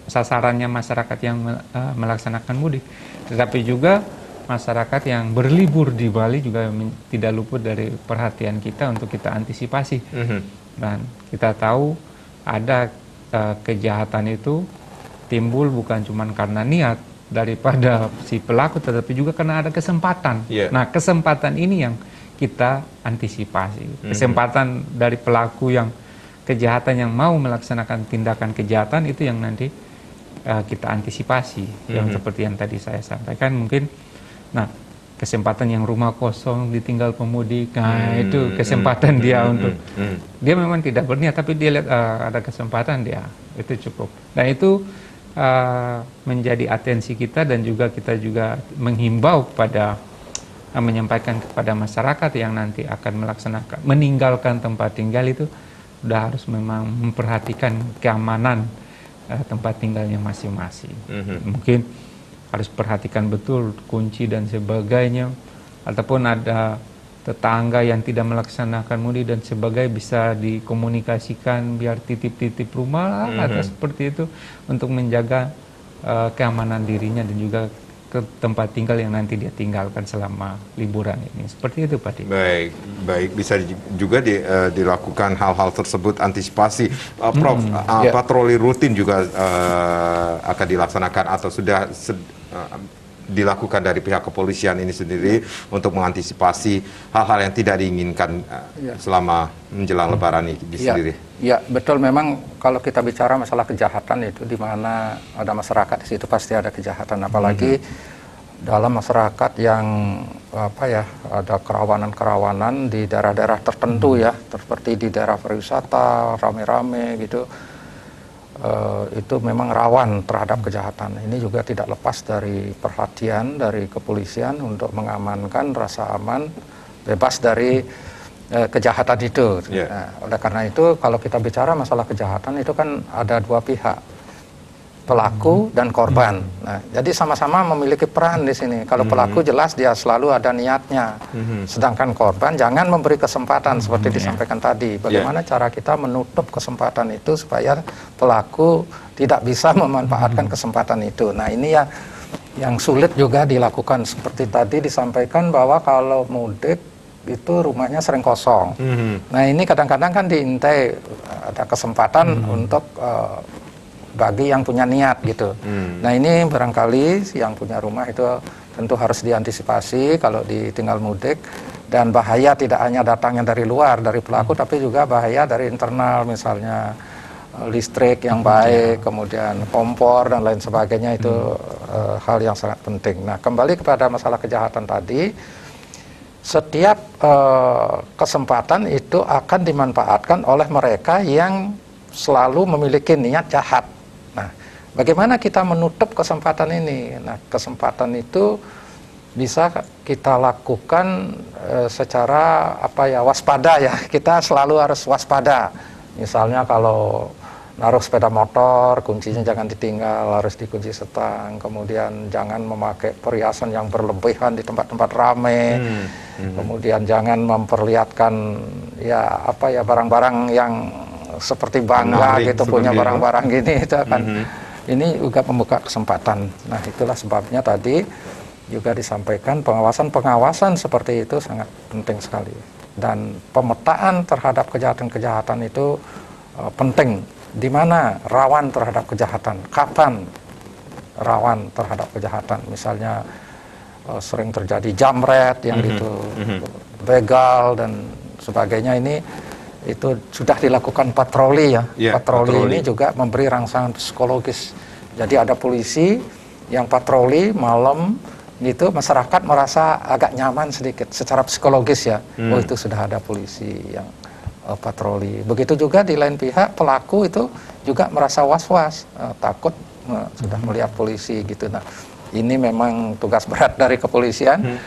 sasarannya masyarakat yang melaksanakan mudik, tetapi juga masyarakat yang berlibur di Bali juga tidak luput dari perhatian kita untuk kita antisipasi. Dan kita tahu ada kejahatan itu timbul bukan cuma karena niat daripada si pelaku, tetapi juga karena ada kesempatan. Nah, kesempatan ini yang kita antisipasi. Kesempatan dari pelaku yang kejahatan yang mau melaksanakan tindakan kejahatan itu yang nanti kita antisipasi. Yang seperti yang tadi saya sampaikan, mungkin kesempatan yang rumah kosong ditinggal pemudik, itu kesempatan dia untuk dia memang tidak berniat tapi dia lihat ada kesempatan, dia itu cukup. Nah, itu menjadi atensi kita, dan juga kita juga menghimbau pada menyampaikan kepada masyarakat yang nanti akan meninggalkan tempat tinggal itu sudah harus memang memperhatikan keamanan tempat tinggalnya masing-masing. Mungkin harus perhatikan betul kunci dan sebagainya, ataupun ada tetangga yang tidak melaksanakan mudik dan sebagainya bisa dikomunikasikan biar titip-titip rumah atau seperti itu untuk menjaga keamanan dirinya dan juga ke tempat tinggal yang nanti dia tinggalkan selama liburan ini. Seperti itu, Pak Dik. Baik, bisa juga dilakukan hal-hal tersebut, antisipasi. Prof, patroli rutin juga akan dilaksanakan atau sudah dilakukan dari pihak kepolisian ini sendiri untuk mengantisipasi hal-hal yang tidak diinginkan selama menjelang Lebaran ini sendiri. Ya, betul. Memang kalau kita bicara masalah kejahatan itu di mana ada masyarakat di situ pasti ada kejahatan, apalagi dalam masyarakat yang ada kerawanan-kerawanan di daerah-daerah tertentu ya, seperti di daerah pariwisata rame-rame gitu. Itu memang rawan terhadap kejahatan. Ini juga tidak lepas dari perhatian dari kepolisian untuk mengamankan rasa aman, bebas dari kejahatan itu. Nah, oleh karena itu kalau kita bicara masalah kejahatan itu kan ada dua pihak, pelaku dan korban. Nah, jadi sama-sama memiliki peran di sini. Kalau pelaku jelas dia selalu ada niatnya, sedangkan korban jangan memberi kesempatan seperti disampaikan tadi. Bagaimana cara kita menutup kesempatan itu supaya pelaku tidak bisa memanfaatkan kesempatan itu. Nah, ini ya yang sulit juga dilakukan, seperti tadi disampaikan bahwa kalau mudik itu rumahnya sering kosong. Nah, ini kadang-kadang kan diintai ada kesempatan untuk bagi yang punya niat gitu. Nah, ini barangkali yang punya rumah itu tentu harus diantisipasi kalau ditinggal mudik, dan bahaya tidak hanya datangnya dari luar, dari pelaku, tapi juga bahaya dari internal, misalnya listrik yang baik, kemudian kompor dan lain sebagainya, itu hal yang sangat penting. Nah, kembali kepada masalah kejahatan tadi, setiap kesempatan itu akan dimanfaatkan oleh mereka yang selalu memiliki niat jahat. Nah, bagaimana kita menutup kesempatan ini? Nah, kesempatan itu bisa kita lakukan secara waspada ya. Kita selalu harus waspada. Misalnya kalau naruh sepeda motor, kuncinya jangan ditinggal, harus dikunci setang. Kemudian jangan memakai perhiasan yang berlebihan di tempat-tempat ramai. Kemudian jangan memperlihatkan barang-barang yang seperti bangga gitu, punya barang-barang gini, itu akan ini juga membuka kesempatan. Nah, itulah sebabnya tadi juga disampaikan pengawasan seperti itu sangat penting sekali, dan pemetaan terhadap kejahatan-kejahatan itu penting. Di mana rawan terhadap kejahatan, kapan rawan terhadap kejahatan, misalnya sering terjadi jamret yang itu begal dan sebagainya, ini itu sudah dilakukan patroli ya. Patroli ini juga memberi rangsangan psikologis. Jadi ada polisi yang patroli malam gitu, masyarakat merasa agak nyaman sedikit secara psikologis ya. Oh, itu sudah ada polisi yang patroli. Begitu juga di lain pihak pelaku itu juga merasa was-was, takut sudah melihat polisi gitu. Nah, ini memang tugas berat dari kepolisian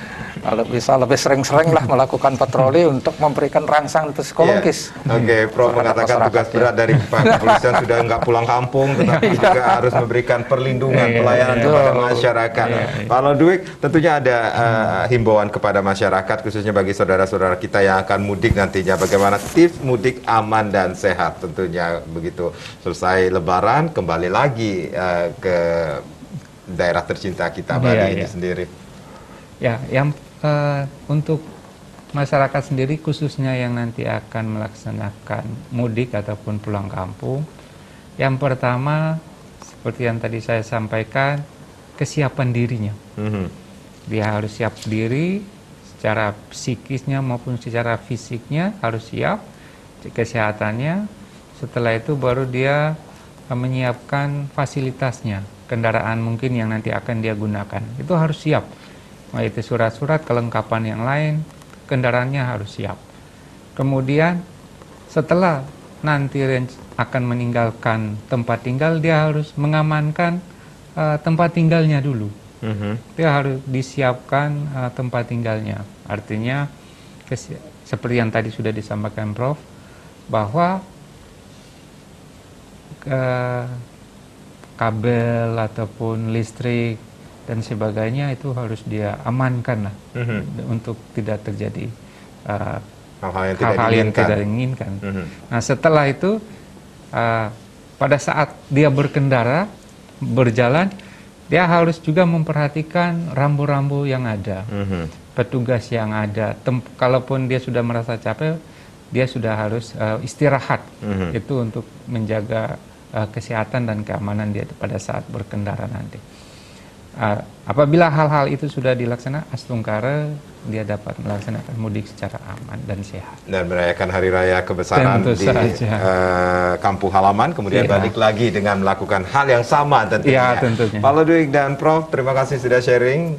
Kalau bisa lebih sering-sering lah melakukan patroli untuk memberikan rangsangan psikologis. Oke, Prof mengatakan tugas berat dari kepolisian sudah nggak pulang kampung, tetapi juga harus memberikan perlindungan, pelayanan kepada masyarakat. Kalau Dwik, tentunya ada himbauan kepada masyarakat, khususnya bagi saudara-saudara kita yang akan mudik nantinya, bagaimana tips mudik aman dan sehat, tentunya begitu selesai Lebaran kembali lagi ke daerah tercinta kita Bali ini sendiri. Ya, yang untuk masyarakat sendiri khususnya yang nanti akan melaksanakan mudik ataupun pulang kampung, yang pertama seperti yang tadi saya sampaikan, kesiapan dirinya. Dia harus siap diri secara psikisnya maupun secara fisiknya, harus siap kesehatannya. Setelah itu baru dia menyiapkan fasilitasnya, kendaraan mungkin yang nanti akan dia gunakan, itu harus siap. Itu surat-surat, kelengkapan yang lain, kendaraannya harus siap. Kemudian setelah nanti akan meninggalkan tempat tinggal, dia harus mengamankan tempat tinggalnya dulu. Dia harus disiapkan tempat tinggalnya. Artinya seperti yang tadi sudah disampaikan Prof, bahwa kabel ataupun listrik dan sebagainya itu harus dia amankan lah, untuk tidak terjadi hal-hal yang tidak diinginkan. Nah setelah itu pada saat dia berkendara berjalan, dia harus juga memperhatikan rambu-rambu yang ada, petugas yang ada. Kalaupun dia sudah merasa capek, dia sudah harus istirahat, itu untuk menjaga kesehatan dan keamanan dia pada saat berkendara nanti. Apabila hal-hal itu sudah dilaksanakan, Astungkara dia dapat melaksanakan mudik secara aman dan sehat. Dan merayakan hari raya kebesaran di kampung halaman, kemudian balik lagi dengan melakukan hal yang sama tentunya. Tentunya. Pak Ludwig dan Prof, terima kasih sudah sharing.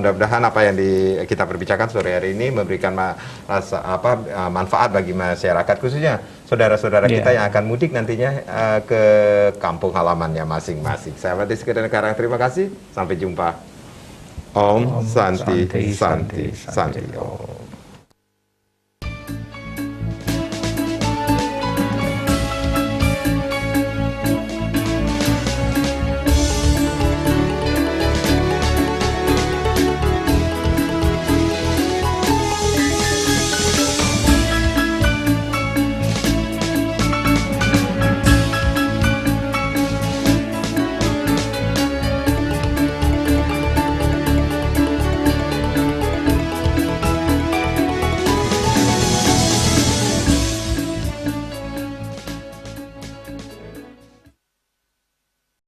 Mudah-mudahan apa yang kita perbicarakan sore hari ini memberikan manfaat bagi masyarakat, khususnya saudara-saudara kita yang akan mudik nantinya ke kampung halamannya masing-masing. Saya Mati Sekedar Karang, terima kasih. Sampai jumpa. Om Santi Santi Santi.